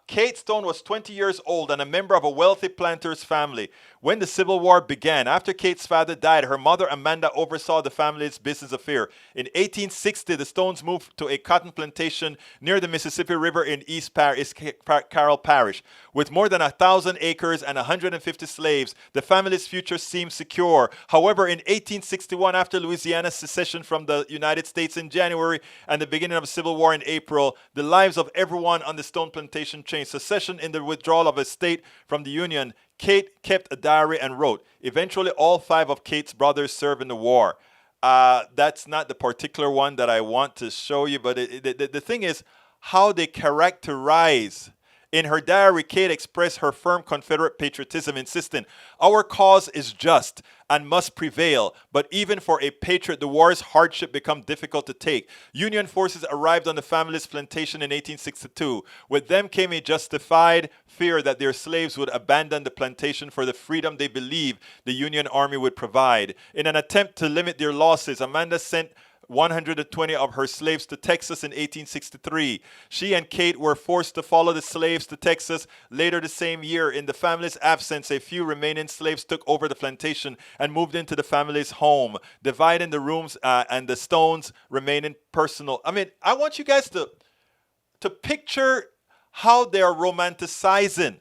Kate Stone was 20 years old and a member of a wealthy planter's family when the Civil War began. After Kate's father died, her mother Amanda oversaw the family's business affair. In 1860, the Stones moved to a cotton plantation near the Mississippi River in East Carroll Parish. With more than 1,000 acres and 150 slaves, the family's future seemed secure. However, in 1861, after Louisiana's secession from the United States in January and the beginning of a civil war in April, the lives of everyone on the Stone plantation changed. Secession in the withdrawal of a state from the Union. Kate kept a diary and wrote. Eventually, all 5 of Kate's brothers served in the war. That's not the particular one that I want to show you, but the thing is how they characterize. In her diary, Kate expressed her firm Confederate patriotism, insisting, "Our cause is just and must prevail, but even for a patriot, the war's hardship become difficult to take." Union forces arrived on the family's plantation in 1862. With them came a justified fear that their slaves would abandon the plantation for the freedom they believed the Union Army would provide. In an attempt to limit their losses, Amanda sent 120 of her slaves to Texas in 1863. She and Kate were forced to follow the slaves to Texas later the same year. In the family's absence, a few remaining slaves took over the plantation and moved into the family's home, dividing the rooms and the Stones remaining personal. I mean, I want you guys to picture how they are romanticizing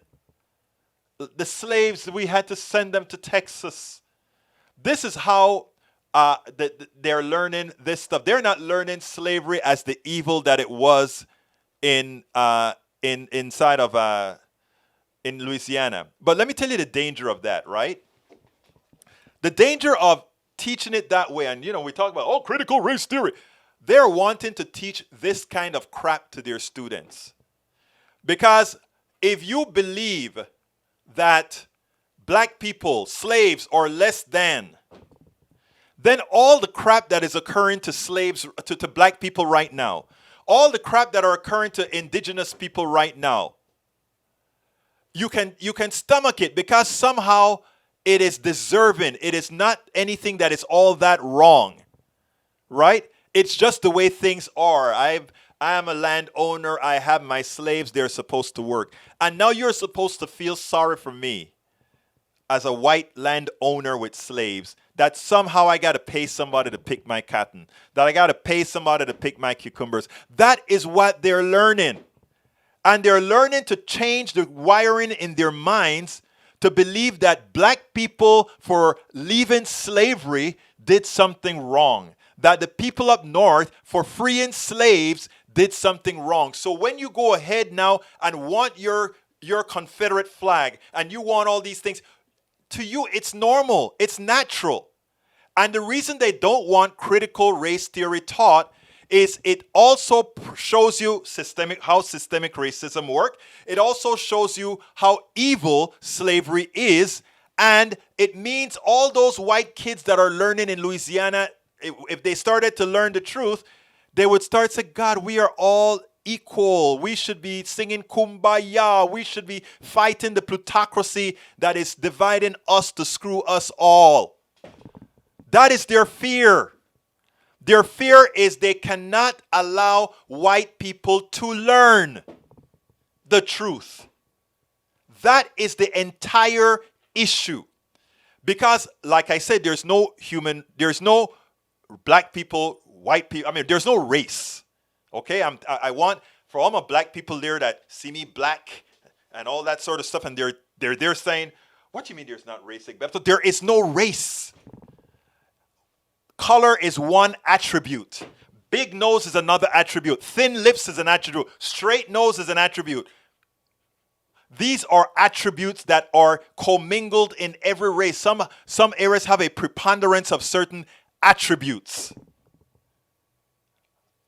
the slaves. We had to send them to Texas. This is how they're learning this stuff. They're not learning slavery as the evil that it was in Louisiana. But let me tell you the danger of that, right? The danger of teaching it that way, and we talk about critical race theory. They're wanting to teach this kind of crap to their students. Because if you believe that black people, slaves, are less than, then all the crap that is occurring to slaves, to black people right now, all the crap that are occurring to indigenous people right now, you can stomach it because somehow it is deserving. It is not anything that is all that wrong, right? It's just the way things are. I am a landowner. I have my slaves. They're supposed to work. And now you're supposed to feel sorry for me as a white landowner with slaves, that somehow I got to pay somebody to pick my cotton, that I got to pay somebody to pick my cucumbers. That is what they're learning. And they're learning to change the wiring in their minds to believe that black people, for leaving slavery, did something wrong. That the people up north, for freeing slaves, did something wrong. So when you go ahead now and want your Confederate flag and you want all these things, to you, it's normal. It's natural. And the reason they don't want critical race theory taught is it also shows you how systemic racism works. It also shows you how evil slavery is. And it means all those white kids that are learning in Louisiana, if they started to learn the truth, they would start saying, God, we are all equal. We should be singing kumbaya. We should be fighting the plutocracy that is dividing us to screw us all. That is their fear. Their fear is they cannot allow white people to learn the truth. That is the entire issue. Because, like I said, there's no black people, white people. There's no race. Okay, I want for all my black people there that see me black and all that sort of stuff, and they're saying, "What do you mean there's not race?" But there is no race. Color is one attribute. Big nose is another attribute. Thin lips is an attribute. Straight nose is an attribute. These are attributes that are commingled in every race. Some areas have a preponderance of certain attributes.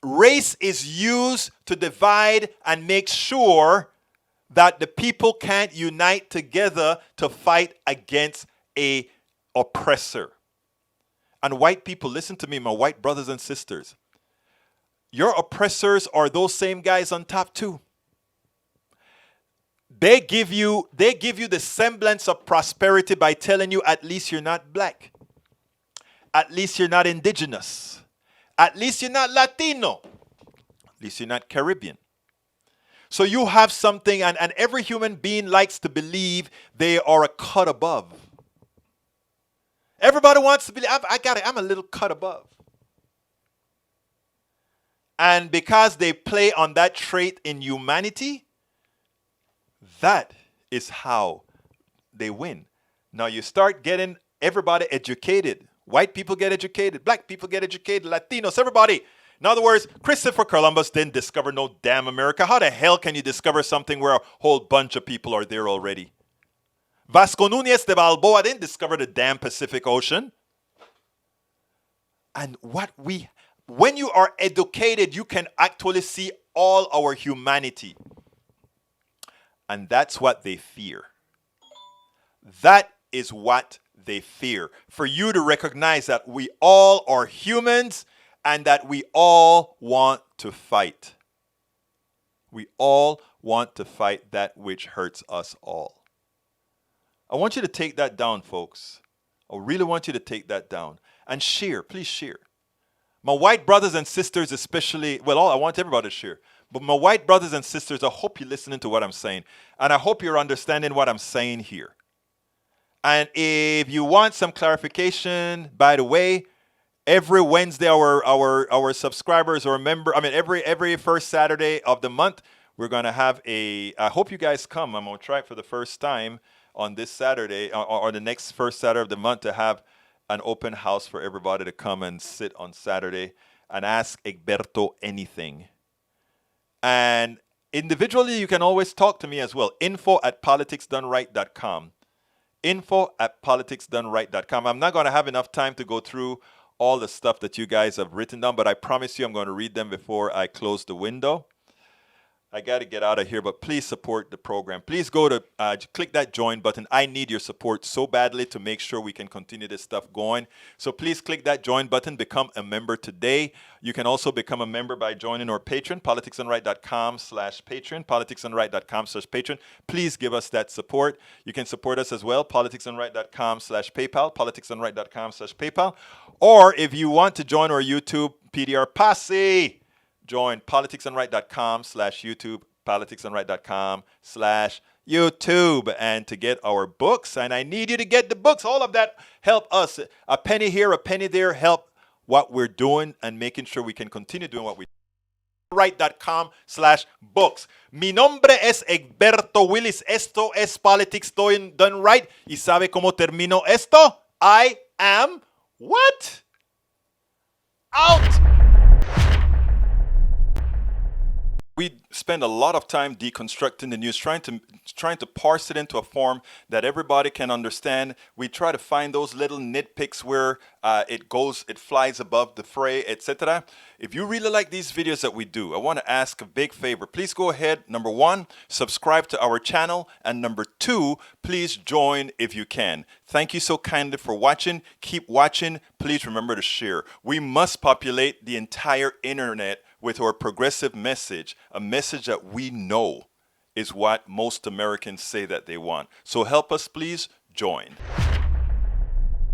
Race is used to divide and make sure that the people can't unite together to fight against a oppressor. And white people, listen to me, my white brothers and sisters. Your oppressors are those same guys on top too. They give you the semblance of prosperity by telling you at least you're not black. At least you're not indigenous. At least you're not Latino. At least you're not Caribbean. So you have something, and every human being likes to believe they are a cut above. Everybody wants to believe, I'm a little cut above. And because they play on that trait in humanity, that is how they win. Now you start getting everybody educated. White people get educated. Black people get educated. Latinos, everybody. In other words, Christopher Columbus didn't discover no damn America. How the hell can you discover something where a whole bunch of people are there already? Vasco Núñez de Balboa didn't discover the damn Pacific Ocean. And when you are educated, you can actually see all our humanity. And that's what they fear. That is what they fear. For you to recognize that we all are humans and that we all want to fight. We all want to fight that which hurts us all. I want you to take that down, folks. I really want you to take that down. And share, please share. My white brothers and sisters especially, I want everybody to share. But my white brothers and sisters, I hope you're listening to what I'm saying. And I hope you're understanding what I'm saying here. And if you want some clarification, by the way, every Wednesday our subscribers or every first Saturday of the month, we're going to have I hope you guys come. I'm going to try it for the first time on this Saturday or the next first Saturday of the month to have an open house for everybody to come and sit on Saturday and ask Egberto anything. And individually, you can always talk to me as well. info@politicsdoneright.com. info@politicsdoneright.com. I'm not going to have enough time to go through all the stuff that you guys have written down, but I promise you I'm going to read them before I close the window. I got to get out of here, but please support the program. Please go to click that join button. I need your support so badly to make sure we can continue this stuff going. So please click that join button. Become a member today. You can also become a member by joining our Patreon, politicsdoneright.com/Patreon, politicsdoneright.com/Patreon. Please give us that support. You can support us as well, politicsdoneright.com/PayPal, politicsdoneright.com/PayPal. Or if you want to join our YouTube PDR Posse, join politicsdoneright.com/YouTube, politicsdoneright.com/YouTube, and to get our books. And I need you to get the books. All of that help us. A penny here, a penny there, help what we're doing and making sure we can continue doing what we do. Right.com/books. Mi nombre es Egberto Willis. Esto es Politics Done Right. ¿Y sabe cómo termino esto? I am what? Out! We spend a lot of time deconstructing the news, trying to parse it into a form that everybody can understand. We try to find those little nitpicks where it flies above the fray, etc. If you really like these videos that we do, I want to ask a big favor. Please go ahead. Number 1, subscribe to our channel. And number 2, please join if you can. Thank you so kindly for watching. Keep watching. Please remember to share. We must populate the entire internet with our progressive message, a message that we know is what most Americans say that they want. So help us, please join.